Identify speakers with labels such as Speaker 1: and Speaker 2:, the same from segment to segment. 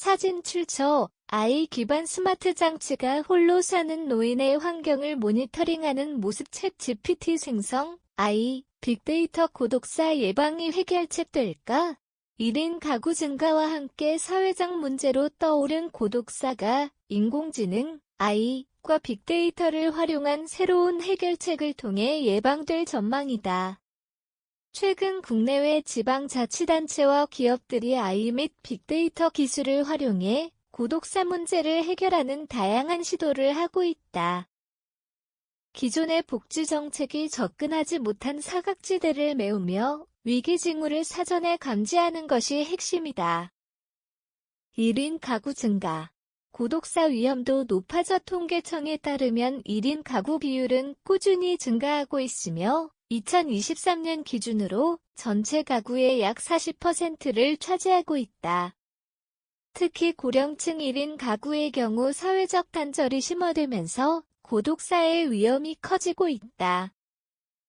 Speaker 1: 사진 출처 AI 기반 스마트 장치가 홀로 사는 노인의 환경을 모니터링하는 모습. 챗 GPT 생성 AI 빅데이터 고독사 예방이 해결책될까? 1인 가구 증가와 함께 사회적 문제로 떠오른 고독사가 인공지능 AI과 빅데이터를 활용한 새로운 해결책을 통해 예방될 전망이다. 최근 국내외 지방자치단체와 기업들이 AI 및 빅데이터 기술을 활용해 고독사 문제를 해결하는 다양한 시도를 하고 있다. 기존의 복지 정책이 접근하지 못한 사각지대를 메우며 위기 징후를 사전에 감지하는 것이 핵심이다. 1인 가구 증가. 고독사 위험도 높아져. 통계청에 따르면 1인 가구 비율은 꾸준히 증가하고 있으며 2023년 기준으로 전체 가구의 약 40%를 차지하고 있다. 특히 고령층 1인 가구의 경우 사회적 단절이 심화되면서 고독사의 위험이 커지고 있다.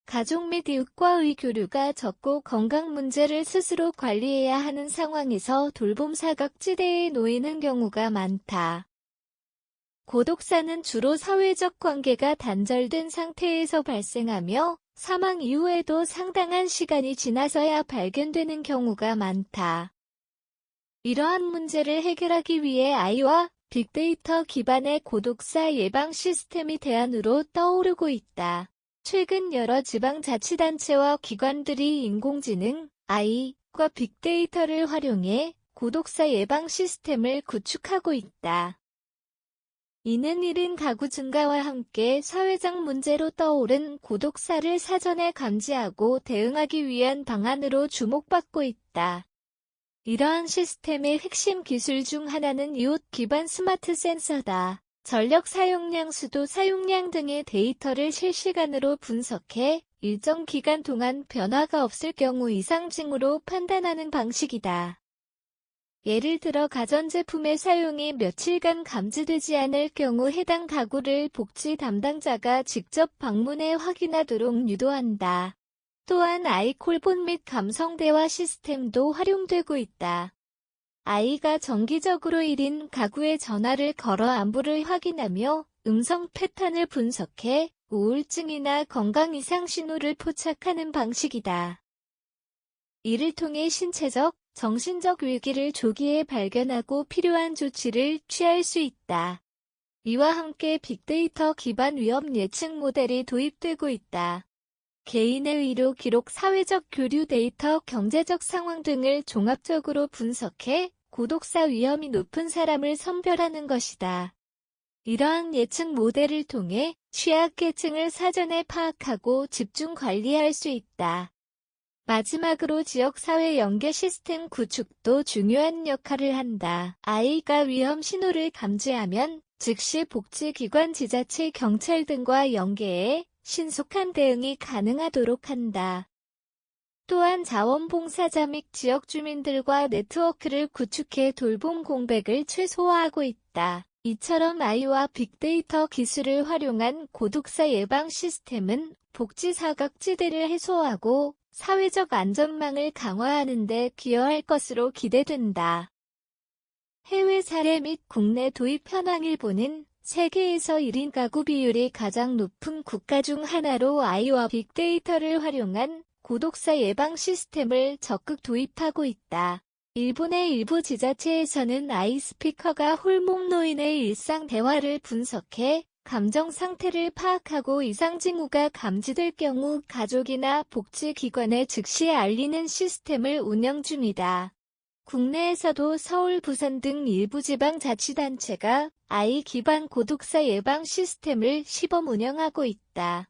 Speaker 1: 가족 및 이웃과의 교류가 적고 건강 문제를 스스로 관리해야 하는 상황에서 돌봄 사각지대에 놓이는 경우가 많다. 고독사는 주로 사회적 관계가 단절된 상태에서 발생하며 사망 이후에도 상당한 시간이 지나서야 발견되는 경우가 많다. 이러한 문제를 해결하기 위해 AI와 빅데이터 기반의 고독사 예방 시스템이 대안으로 떠오르고 있다. 최근 여러 지방자치단체와 기관들이 인공지능 AI과 빅데이터를 활용해 고독사 예방 시스템을 구축하고 있다. 이는 1인 가구 증가와 함께 사회적 문제로 떠오른 고독사를 사전에 감지하고 대응하기 위한 방안으로 주목받고 있다. 이러한 시스템의 핵심 기술 중 하나는 이웃 기반 스마트 센서다. 전력 사용량, 수도 사용량 등의 데이터를 실시간으로 분석해 일정 기간 동안 변화가 없을 경우 이상 징후로 판단하는 방식이다. 예를 들어 가전제품의 사용이 며칠간 감지되지 않을 경우 해당 가구를 복지 담당자가 직접 방문해 확인하도록 유도한다. 또한 AI 콜본 및 감성 대화 시스템도 활용되고 있다. AI가 정기적으로 1인 가구의 전화를 걸어 안부를 확인하며 음성 패턴을 분석해 우울증이나 건강 이상 신호를 포착하는 방식이다. 이를 통해 신체적, 정신적 위기를 조기에 발견하고 필요한 조치를 취할 수 있다. 이와 함께 빅데이터 기반 위험 예측 모델이 도입되고 있다. 개인의 의료 기록, 사회적 교류 데이터, 경제적 상황 등을 종합적으로 분석해 고독사 위험이 높은 사람을 선별하는 것이다. 이러한 예측 모델을 통해 취약계층을 사전에 파악하고 집중 관리할 수 있다. 마지막으로 지역사회 연계 시스템 구축도 중요한 역할을 한다. AI가 위험 신호를 감지하면 즉시 복지기관, 지자체, 경찰 등과 연계해 신속한 대응이 가능하도록 한다. 또한 자원봉사자 및 지역 주민들과 네트워크를 구축해 돌봄 공백을 최소화하고 있다. 이처럼 AI와 빅데이터 기술을 활용한 고독사 예방 시스템은 복지 사각지대를 해소하고 사회적 안전망을 강화하는 데 기여할 것으로 기대된다. 해외 사례 및 국내 도입 현황. 일본은 세계에서 1인 가구 비율이 가장 높은 국가 중 하나로 AI와 빅데이터를 활용한 고독사 예방 시스템을 적극 도입하고 있다. 일본의 일부 지자체에서는 AI 스피커가 홀목 노인의 일상 대화를 분석해 감정 상태를 파악하고 이상 징후가 감지될 경우 가족이나 복지기관에 즉시 알리는 시스템을 운영 중이다. 국내에서도 서울, 부산 등 일부 지방자치단체가 AI 기반 고독사 예방 시스템을 시범 운영하고 있다.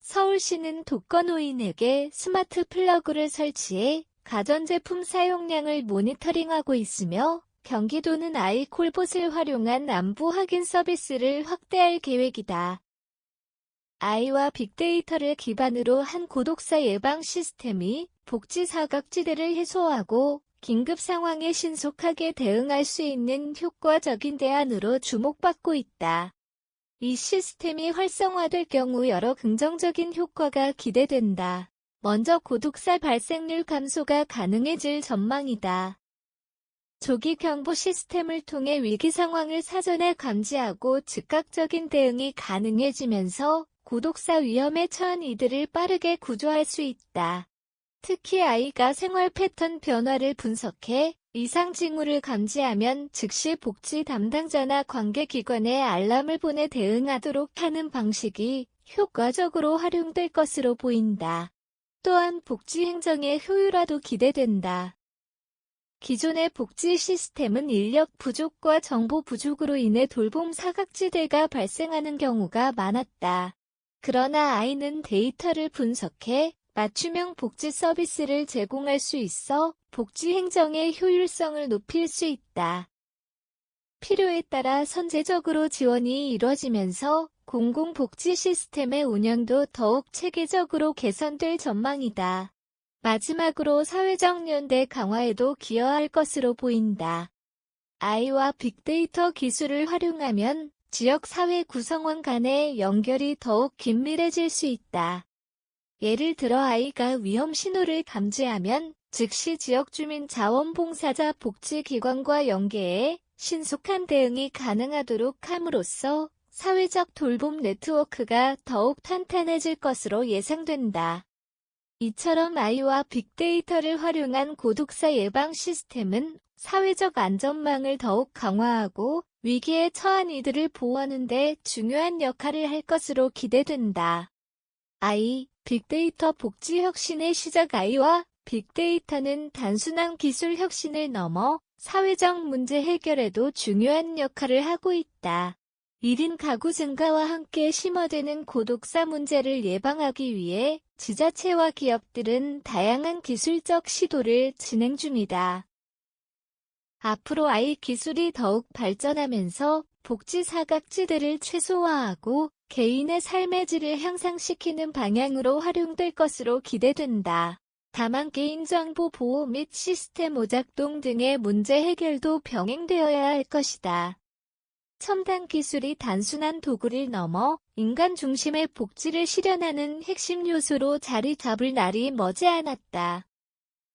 Speaker 1: 서울시는 독거노인에게 스마트 플러그를 설치해 가전제품 사용량을 모니터링하고 있으며 경기도는 AI 콜봇을 활용한 안부 확인 서비스를 확대할 계획이다. AI와 빅데이터를 기반으로 한 고독사 예방 시스템이 복지 사각지대를 해소하고 긴급 상황에 신속하게 대응할 수 있는 효과적인 대안으로 주목받고 있다. 이 시스템이 활성화될 경우 여러 긍정적인 효과가 기대된다. 먼저 고독사 발생률 감소가 가능해질 전망이다. 조기 경보 시스템을 통해 위기 상황을 사전에 감지하고 즉각적인 대응이 가능해지면서 고독사 위험에 처한 이들을 빠르게 구조할 수 있다. 특히 아이가 생활 패턴 변화를 분석해 이상 징후를 감지하면 즉시 복지 담당자나 관계기관에 알람을 보내 대응하도록 하는 방식이 효과적으로 활용될 것으로 보인다. 또한 복지 행정의 효율화도 기대된다. 기존의 복지 시스템은 인력 부족과 정보 부족으로 인해 돌봄 사각지대가 발생하는 경우가 많았다. 그러나 아이는 데이터를 분석해 맞춤형 복지 서비스를 제공할 수 있어 복지 행정의 효율성을 높일 수 있다. 필요에 따라 선제적으로 지원이 이뤄지면서 공공복지 시스템의 운영도 더욱 체계적으로 개선될 전망이다. 마지막으로 사회적 연대 강화에도 기여할 것으로 보인다. 아이와 빅데이터 기술을 활용하면 지역 사회 구성원 간의 연결이 더욱 긴밀해질 수 있다. 예를 들어 아이가 위험 신호를 감지하면 즉시 지역 주민 자원봉사자 복지기관과 연계해 신속한 대응이 가능하도록 함으로써 사회적 돌봄 네트워크가 더욱 탄탄해질 것으로 예상된다. 이처럼 아이와 빅데이터를 활용한 고독사 예방 시스템은 사회적 안전망을 더욱 강화하고 위기에 처한 이들을 보호하는 데 중요한 역할을 할 것으로 기대된다. 아이, 빅데이터 복지 혁신의 시작 아이와 빅데이터는 단순한 기술 혁신을 넘어 사회적 문제 해결에도 중요한 역할을 하고 있다. 1인 가구 증가와 함께 심화되는 고독사 문제를 예방하기 위해 지자체와 기업들은 다양한 기술적 시도를 진행 중이다. 앞으로 아이 기술이 더욱 발전하면서 복지 사각지대를 최소화하고 개인의 삶의 질을 향상시키는 방향으로 활용될 것으로 기대된다. 다만 개인정보 보호 및 시스템 오작동 등의 문제 해결도 병행되어야 할 것이다. 첨단 기술이 단순한 도구를 넘어 인간 중심의 복지를 실현하는 핵심 요소로 자리 잡을 날이 머지않았다.